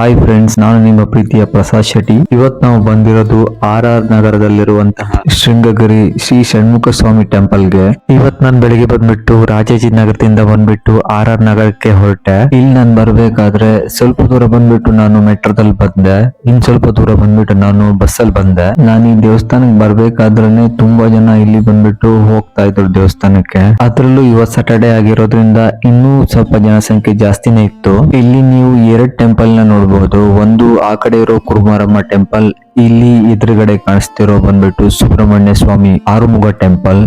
Hi friends, ನಾನು ನಿಮ್ಮ ಪ್ರೀತಿಯ ಪ್ರಸಾದ್ ಶೆಟ್ಟಿ. ಇವತ್ತು ನಾವು ಬಂದಿರೋದು RR ನಗರದಲ್ಲಿರುವಂತಹ ಶೃಂಗಗಿರಿ ಶ್ರೀ ಷಣ್ಮುಖ ಸ್ವಾಮಿ ಟೆಂಪಲ್ಗೆ. ಇವತ್ತು ನಾನು ಬೆಳಿಗ್ಗೆ ಬಂದ್ಬಿಟ್ಟು ರಾಜಾಜಿನಗರದಿಂದ ಬಂದ್ಬಿಟ್ಟು RR ನಗರಕ್ಕೆ ಹೊರಟೆ. ಇಲ್ಲಿ ನಾನು ಬರ್ಬೇಕಾದ್ರೆ ಸ್ವಲ್ಪ ದೂರ ಬಂದ್ಬಿಟ್ಟು ನಾನು ಮೆಟ್ರೋದಲ್ಲಿ ಬಂದೆ. ಇನ್ ಸ್ವಲ್ಪ ದೂರ ಬಂದ್ಬಿಟ್ಟು ನಾನು ಬಸ್ಸಲ್ಲಿ ಬಂದೆ. ನಾನು ಈ ದೇವಸ್ಥಾನಕ್ಕೆ ಬರ್ಬೇಕಾದ್ರೇನೆ ತುಂಬಾ ಜನ ಇಲ್ಲಿ ಬಂದ್ಬಿಟ್ಟು ಹೋಗ್ತಾ ಇದ್ರು ದೇವಸ್ಥಾನಕ್ಕೆ. ಅದ್ರಲ್ಲೂ ಇವತ್ತು ಸಾಟರ್ಡೆ ಆಗಿರೋದ್ರಿಂದ ಇನ್ನೂ ಸ್ವಲ್ಪ ಜನಸಂಖ್ಯೆ ಜಾಸ್ತಿನೇ ಇತ್ತು. ಇಲ್ಲಿ ನೀವು ಎರಡು ಟೆಂಪಲ್ ನ ನೋಡಬಹುದು. ಒಂದು ಆ ಕಡೆ ಇರೋ ಕುರುಮಾರಮ್ಮ ಟೆಂಪಲ್, ಇಲ್ಲಿ ಎದುರುಗಡೆ ಕಾಣಿಸ್ತಿರೋ ಬಂದ್ಬಿಟ್ಟು ಸುಬ್ರಹ್ಮಣ್ಯ ಸ್ವಾಮಿ ಆರುಮುಗ ಟೆಂಪಲ್.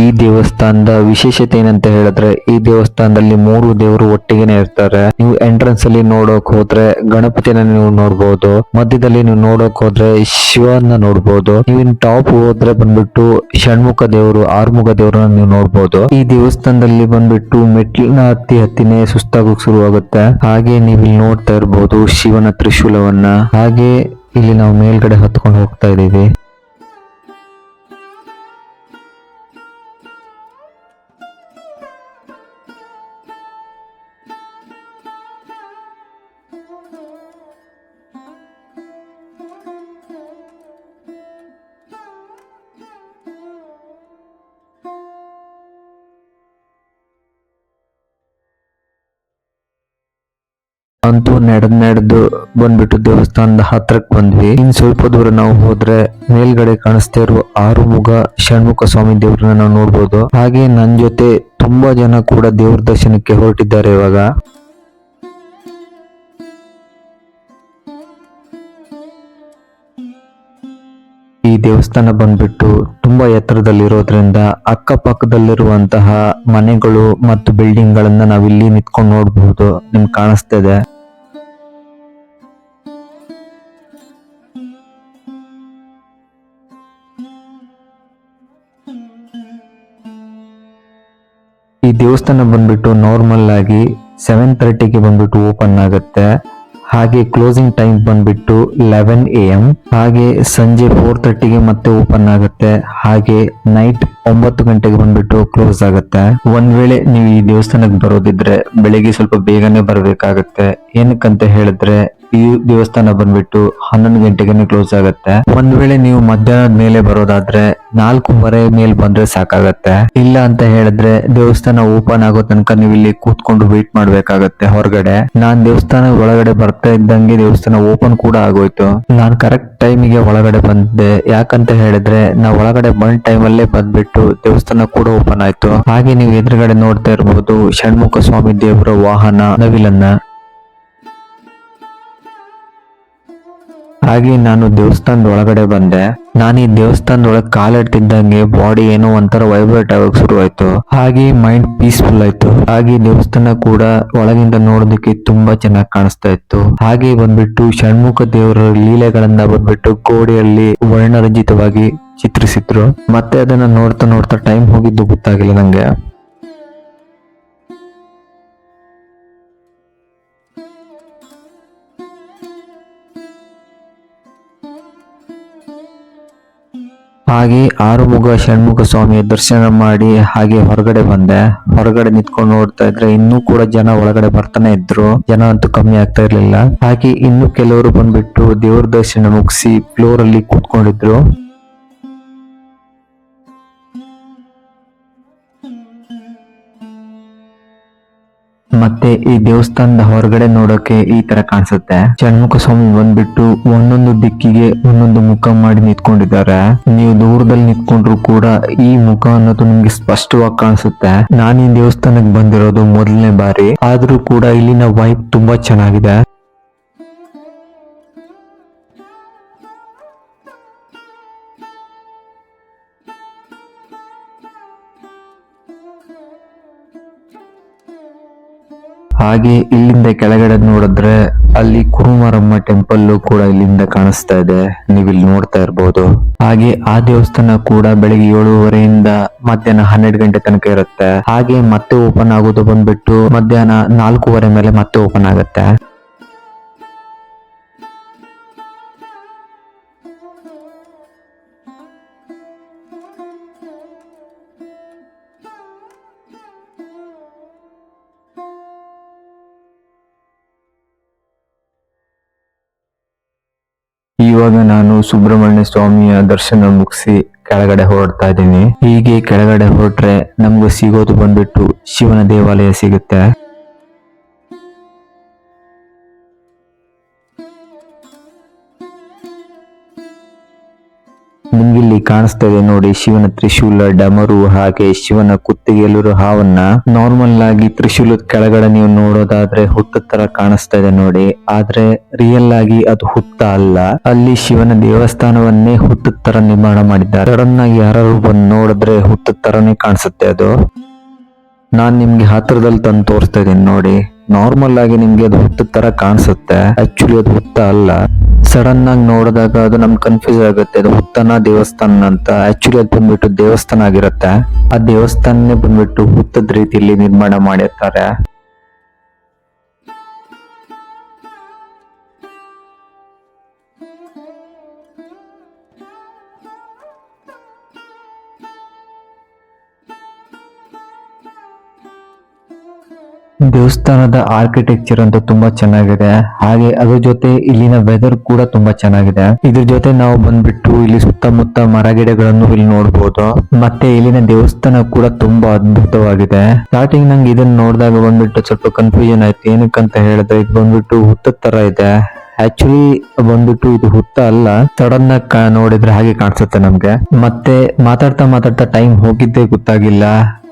ಈ ದೇವಸ್ಥಾನದ ವಿಶೇಷತೆ ಏನಂತ ಹೇಳಿದ್ರೆ, ಈ ದೇವಸ್ಥಾನದಲ್ಲಿ 3 ದೇವರು ಒಟ್ಟಿಗೆನೆ ಇರ್ತಾರೆ. ನೀವು ಎಂಟ್ರೆನ್ಸ್ ಅಲ್ಲಿ ನೋಡೋಕ್ ಹೋದ್ರೆ ಗಣಪತಿನ ನೀವು ನೋಡ್ಬೋದು, ಮಧ್ಯದಲ್ಲಿ ನೀವು ನೋಡೋಕ್ ಹೋದ್ರೆ ಶಿವನ ನೋಡ್ಬೋದು, ನೀವು ಟಾಪ್ ಹೋದ್ರೆ ಬಂದ್ಬಿಟ್ಟು ಷಣ್ಮುಖ ದೇವರು ಆರುಮುಗ ದೇವರನ್ನ ನೀವು ನೋಡ್ಬೋದು. ಈ ದೇವಸ್ಥಾನದಲ್ಲಿ ಬಂದ್ಬಿಟ್ಟು ಮೆಟ್ಲಿನ ಹತ್ತಿನೇ ಸುಸ್ತಾಗೋಕ್ ಶುರುವಾಗುತ್ತೆ. ಹಾಗೆ ನೀವು ಇಲ್ಲಿ ನೋಡ್ತಾ ಇರ್ಬೋದು ಶಿವನ ತ್ರಿಶೂಲವನ್ನ. ಹಾಗೆ ಇಲ್ಲಿ ನಾವು ಮೇಲ್ಗಡೆ ಹತ್ಕೊಂಡು ಹೋಗ್ತಾ ಇದೀವಿ. ಅಂತೂ ನಡೆದು ಬಂದ್ಬಿಟ್ಟು ದೇವಸ್ಥಾನದ ಹತ್ರಕ್ ಬಂದ್ವಿ. ಇನ್ ಸ್ವಲ್ಪ ದೂರ ನಾವು ಹೋದ್ರೆ ಮೇಲ್ಗಡೆ ಕಾಣಿಸ್ತಾ ಇರೋ ಆರುಮುಗ ಷಣ್ಮುಖ ಸ್ವಾಮಿ ದೇವ್ರನ್ನ ನಾವು ನೋಡ್ಬೋದು. ಹಾಗೆ ನನ್ ಜೊತೆ ತುಂಬಾ ಜನ ಕೂಡ ದೇವ್ರ ದರ್ಶನಕ್ಕೆ ಹೊರಟಿದ್ದಾರೆ ಇವಾಗ. ಈ ದೇವಸ್ಥಾನ ಬಂದ್ಬಿಟ್ಟು ತುಂಬಾ ಎತ್ತರದಲ್ಲಿರೋದ್ರಿಂದ ಅಕ್ಕಪಕ್ಕದಲ್ಲಿರುವಂತಹ ಮನೆಗಳು ಮತ್ತು ಬಿಲ್ಡಿಂಗ್ ಗಳನ್ನ ನಾವಿಲ್ಲಿ ನಿಂತ್ಕೊಂಡು ನೋಡಬಹುದು. ನಿಮ್ಗೆ ಕಾಣಿಸ್ತಾ ಇದೆ. ಈ ದೇವಸ್ಥಾನ ಬಂದ್ಬಿಟ್ಟು ನಾರ್ಮಲ್ ಆಗಿ 7:30ಗೆ ಬಂದ್ಬಿಟ್ಟು ಓಪನ್ ಆಗುತ್ತೆ. ಹಾಗೆ ಕ್ಲೋಸಿಂಗ್ ಟೈಮ್ ಬಂದ್ಬಿಟ್ಟು 11 AM. ಹಾಗೆ ಸಂಜೆ 4:30ಗೆ ಮತ್ತೆ ಓಪನ್ ಆಗುತ್ತೆ. ಹಾಗೆ ನೈಟ್ 9 ಗಂಟೆಗೆ ಬಂದ್ಬಿಟ್ಟು ಕ್ಲೋಸ್ ಆಗುತ್ತೆ. ಒಂದ್ ವೇಳೆ ನೀವು ಈ ದೇವಸ್ಥಾನಕ್ಕೆ ಬರೋದಿದ್ರೆ ಬೆಳಿಗ್ಗೆ ಸ್ವಲ್ಪ ಬೇಗನೆ ಬರ್ಬೇಕಾಗತ್ತೆ. ಏನಕ್ಕಂತ ಹೇಳಿದ್ರೆ ಈ ದೇವಸ್ಥಾನ ಬಂದ್ಬಿಟ್ಟು 11 ಗಂಟೆಗೆ ಕ್ಲೋಸ್ ಆಗುತ್ತೆ. ಒಂದ್ ವೇಳೆ ನೀವು ಮಧ್ಯಾಹ್ನದ ಮೇಲೆ ಬರೋದಾದ್ರೆ 4:30 ಮೇಲೆ ಬಂದ್ರೆ ಸಾಕಾಗತ್ತೆ. ಇಲ್ಲ ಅಂತ ಹೇಳಿದ್ರೆ ದೇವಸ್ಥಾನ ಓಪನ್ ಆಗೋ ತನಕ ನೀವು ಇಲ್ಲಿ ಕೂತ್ಕೊಂಡು ವೇಟ್ ಮಾಡ್ಬೇಕಾಗತ್ತೆ ಹೊರಗಡೆ. ನಾನ್ ದೇವಸ್ಥಾನ ಒಳಗಡೆ ಬರ್ತಾ ಇದ್ದಂಗೆ ದೇವಸ್ಥಾನ ಓಪನ್ ಕೂಡ ಆಗೋಯ್ತು. ನಾನ್ ಕರೆಕ್ಟ್ ಟೈಮಿಗೆ ಒಳಗಡೆ ಬಂದೆ. ಯಾಕಂತ ಹೇಳಿದ್ರೆ ನಾ ಒಳಗಡೆ ಬಂದ್ ಟೈಮ್ ಅಲ್ಲೇ ಬಂದ್ಬಿಟ್ಟು ದೇವಸ್ಥಾನ ಕೂಡ ಓಪನ್ ಆಯ್ತು. ಹಾಗೆ ನೀವು ಎದುರುಗಡೆ ನೋಡ್ತಾ ಇರಬಹುದು ಷಣ್ಮುಖ ಸ್ವಾಮಿ ದೇವರ ವಾಹನ ನವಿಲನ್ನ. ಹಾಗೆ ನಾನು ದೇವಸ್ಥಾನದ ಒಳಗಡೆ ಬಂದೆ. ನಾನು ಈ ದೇವಸ್ಥಾನದೊಳಗೆ ಕಾಲಿಡ್ತಿದ್ದಂಗೆ ಬಾಡಿ ಏನೋ ಒಂಥರ ವೈಬ್ರೇಟ್ ಆಗೋಕ್ ಶುರು ಆಯ್ತು. ಹಾಗೆ ಮೈಂಡ್ ಪೀಸ್ಫುಲ್ ಆಯ್ತು. ಹಾಗೆ ದೇವಸ್ಥಾನ ಕೂಡ ಒಳಗಿಂದ ನೋಡೋದಕ್ಕೆ ತುಂಬಾ ಚೆನ್ನಾಗಿ ಕಾಣಿಸ್ತಾ ಇತ್ತು. ಹಾಗೆ ಬಂದ್ಬಿಟ್ಟು ಷಣ್ಮುಖ ದೇವರ ಲೀಲೆಗಳನ್ನ ಬಂದ್ಬಿಟ್ಟು ಗೋಡೆಯಲ್ಲಿ ವರ್ಣರಂಜಿತವಾಗಿ ಚಿತ್ರಿಸಿದ್ರು. ಮತ್ತೆ ಅದನ್ನ ನೋಡ್ತಾ ನೋಡ್ತಾ ಟೈಮ್ ಹೋಗಿದ್ದು ಗೊತ್ತಾಗಿಲ್ಲ ನಂಗೆ. ಹಾಗೆ ಆರುಮುಗ ಷಣ್ಮುಖ ಸ್ವಾಮಿಯ ದರ್ಶನ ಮಾಡಿ ಹಾಗೆ ಹೊರಗಡೆ ಬಂದೆ. ಹೊರಗಡೆ ನಿಂತ್ಕೊಂಡು ನೋಡ್ತಾ ಇದ್ರೆ ಇನ್ನೂ ಕೂಡ ಜನ ಒಳಗಡೆ ಬರ್ತಾನೆ ಇದ್ರು. ಜನ ಅಂತೂ ಕಮ್ಮಿ ಆಗ್ತಾ ಇರ್ಲಿಲ್ಲ. ಹಾಗೆ ಇನ್ನು ಕೆಲವರು ಬಂದ್ಬಿಟ್ಟು ದೇವ್ರ ದರ್ಶನ ಮುಗಿಸಿ ಫ್ಲೋರ್ ಅಲ್ಲಿ ಕೂತ್ಕೊಂಡಿದ್ರು. ಮತ್ತೆ ಈ ದೇವಸ್ಥಾನದ ಹೊರಗಡೆ ನೋಡೋಕೆ ಈ ತರ ಕಾಣಿಸುತ್ತೆ. ಷಣ್ಮುಖ ಸ್ವಾಮಿ ಬಂದ್ಬಿಟ್ಟು ಒಂದೊಂದು ದಿಕ್ಕಿಗೆ ಒಂದೊಂದು ಮುಖ ಮಾಡಿ ನಿಂತ್ಕೊಂಡಿದ್ದಾರೆ. ನೀವು ದೂರದಲ್ಲಿ ನಿಂತ್ಕೊಂಡ್ರು ಕೂಡ ಈ ಮುಖ ಅನ್ನೋದು ನಿಮ್ಗೆ ಸ್ಪಷ್ಟವಾಗಿ ಕಾಣಿಸುತ್ತೆ. ನಾನು ಈ ದೇವಸ್ಥಾನಕ್ಕೆ ಬಂದಿರೋದು ಮೊದಲನೇ ಬಾರಿ, ಆದ್ರೂ ಕೂಡ ಇಲ್ಲಿನ ವೈಬ್ ತುಂಬಾ ಚೆನ್ನಾಗಿದೆ. ಹಾಗೆ ಇಲ್ಲಿಂದ ಕೆಳಗಡೆ ನೋಡಿದ್ರೆ ಅಲ್ಲಿ ಕುರುಮಾರಮ್ಮ ಟೆಂಪಲ್ ಕೂಡ ಇಲ್ಲಿಂದ ಕಾಣಿಸ್ತಾ ಇದೆ. ನೀವು ಇಲ್ಲಿ ನೋಡ್ತಾ ಇರಬಹುದು. ಹಾಗೆ ಆ ದೇವಸ್ಥಾನ ಕೂಡ ಬೆಳಿಗ್ಗೆ 7:30ಯಿಂದ ಮಧ್ಯಾಹ್ನ 12 ಗಂಟೆ ತನಕ ಇರುತ್ತೆ. ಹಾಗೆ ಮತ್ತೆ ಓಪನ್ ಆಗೋದು ಬಂದ್ಬಿಟ್ಟು ಮಧ್ಯಾಹ್ನ 4:30 ಮೇಲೆ ಮತ್ತೆ ಓಪನ್ ಆಗುತ್ತೆ. ಇವಾಗ ನಾನು ಸುಬ್ರಹ್ಮಣ್ಯ ಸ್ವಾಮಿಯ ದರ್ಶನ ಮುಗಿಸಿ ಕೆಳಗಡೆ ಹೊರಡ್ತಾ ಇದ್ದೀನಿ. ಹೀಗೆ ಕೆಳಗಡೆ ಹೊರಟ್ರೆ ನಮ್ಗೆ ಸಿಗೋದು ಬಂದ್ಬಿಟ್ಟು ಶಿವನ ದೇವಾಲಯ ಸಿಗುತ್ತೆ. ನಿಮ್ಗಿಲ್ಲಿ ಕಾಣಿಸ್ತಾ ಇದೆ ನೋಡಿ, ಶಿವನ ತ್ರಿಶೂಲ, ಡಮರು ಹಾಗೆ ಶಿವನ ಕುತ್ತಿಗೆಯಲ್ಲಿರೋ ಹಾವನ್ನ. ನಾರ್ಮಲ್ ಆಗಿ ತ್ರಿಶೂಲದ ಕೆಳಗಡೆ ನೀವು ನೋಡೋದಾದ್ರೆ ಹುತ್ತ ತರ ಕಾಣಿಸ್ತಾ ಇದೆ ನೋಡಿ, ಆದ್ರೆ ರಿಯಲ್ ಆಗಿ ಅದು ಹುತ್ತ ಅಲ್ಲ. ಅಲ್ಲಿ ಶಿವನ ದೇವಸ್ಥಾನವನ್ನೇ ಹುತ್ತ ತರ ನಿರ್ಮಾಣ ಮಾಡಿದ್ದಾರೆ. ಸಡನ್ ಆಗಿ ಯಾರು ಬಂದು ನೋಡಿದ್ರೆ ಹುತ್ತ ತರನೇ ಕಾಣಿಸುತ್ತೆ ಅದು. ನಾನ್ ನಿಮ್ಗೆ ಹತ್ರದಲ್ಲಿ ತಂದು ತೋರಿಸ್ತಾ ಇದೀನಿ ನೋಡಿ. ನಾರ್ಮಲ್ ಆಗಿ ನಿಮ್ಗೆ ಅದು ಹುತ್ತ ತರ ಕಾಣಿಸುತ್ತೆ, ಆಕ್ಚುಲಿ ಅದು ಹುತ್ತ ಅಲ್ಲ. ಸಡನ್ ಆಗಿ ನೋಡಿದಾಗ ಅದು ನಮ್ಗೆ ಕನ್ಫ್ಯೂಸ್ ಆಗುತ್ತೆ, ಅದು ಹುತ್ತನ ದೇವಸ್ಥಾನ ಅಂತ. ಆಕ್ಚುಲಿ ಅದು ಬಂದ್ಬಿಟ್ಟು ದೇವಸ್ಥಾನ ಆಗಿರುತ್ತೆ. ಆ ದೇವಸ್ಥಾನನೇ ಬಂದ್ಬಿಟ್ಟು ಹುತ್ತದ ರೀತಿಯಲ್ಲಿ ನಿರ್ಮಾಣ ಮಾಡಿರ್ತಾರೆ. ದೇವಸ್ಥಾನದ ಆರ್ಕಿಟೆಕ್ಚರ್ ಅಂತೂ ತುಂಬಾ ಚೆನ್ನಾಗಿದೆ, ಹಾಗೆ ಅದ್ರ ಜೊತೆ ಇಲ್ಲಿನ ವೆದರ್ ಕೂಡ ತುಂಬಾ ಚೆನ್ನಾಗಿದೆ. ಇದ್ರ ಜೊತೆ ನಾವು ಬಂದ್ಬಿಟ್ಟು ಇಲ್ಲಿ ಸುತ್ತಮುತ್ತ ಮರ ಗಿಡಗಳನ್ನು ಇಲ್ಲಿ ನೋಡಬಹುದು. ಮತ್ತೆ ಇಲ್ಲಿನ ದೇವಸ್ಥಾನ ಕೂಡ ತುಂಬಾ ಅದ್ಭುತವಾಗಿದೆ. ಸ್ಟಾರ್ಟಿಂಗ್ ನಂಗೆ ಇದನ್ನ ನೋಡಿದಾಗ ಬಂದ್ಬಿಟ್ಟು ಸ್ವಲ್ಪ ಕನ್ಫ್ಯೂಷನ್ ಆಯ್ತು. ಏನಕ್ಕಂತ ಹೇಳಿದ್ರೆ ಇದು ಬಂದ್ಬಿಟ್ಟು ಹುತ್ತದ ತರ ಇದೆ. ಆಕ್ಚುಲಿ ಬಂದ್ಬಿಟ್ಟು ಇದು ಹುತ್ತ ಅಲ್ಲ. ಸಡನ್ ಆಗಿ ನೋಡಿದ್ರೆ ಹಾಗೆ ಕಾಣಿಸುತ್ತೆ ನಮ್ಗೆ. ಮತ್ತೆ ಮಾತಾಡ್ತಾ ಟೈಮ್ ಹೋಗಿದ್ದೇ ಗೊತ್ತಾಗಿಲ್ಲ.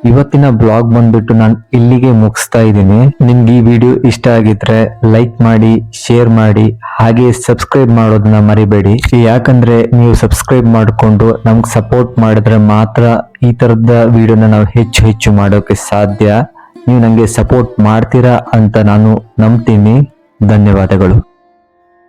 ಇವತ್ತಿನ ಬ್ಲಾಗ್ ಬಂದ್ಬಿಟ್ಟು ನಾನು ಇಲ್ಲಿಗೆ ಮುಗಿಸ್ತಾ ಇದ್ದೀನಿ. ನಿಮ್ಗೆ ಈ ವಿಡಿಯೋ ಇಷ್ಟ ಆಗಿದ್ರೆ ಲೈಕ್ ಮಾಡಿ, ಶೇರ್ ಮಾಡಿ, ಹಾಗೆ ಸಬ್ಸ್ಕ್ರೈಬ್ ಮಾಡೋದನ್ನ ಮರಿಬೇಡಿ. ಯಾಕಂದ್ರೆ ನೀವು ಸಬ್ಸ್ಕ್ರೈಬ್ ಮಾಡಿಕೊಂಡು ನಮ್ಗೆ ಸಪೋರ್ಟ್ ಮಾಡಿದ್ರೆ ಮಾತ್ರ ಈ ತರದ ವಿಡಿಯೋನ ನಾವು ಹೆಚ್ಚು ಮಾಡೋಕೆ ಸಾಧ್ಯ. ನೀವು ನಂಗೆ ಸಪೋರ್ಟ್ ಮಾಡ್ತೀರಾ ಅಂತ ನಾನು ನಂಬ್ತೀನಿ. ಧನ್ಯವಾದಗಳು.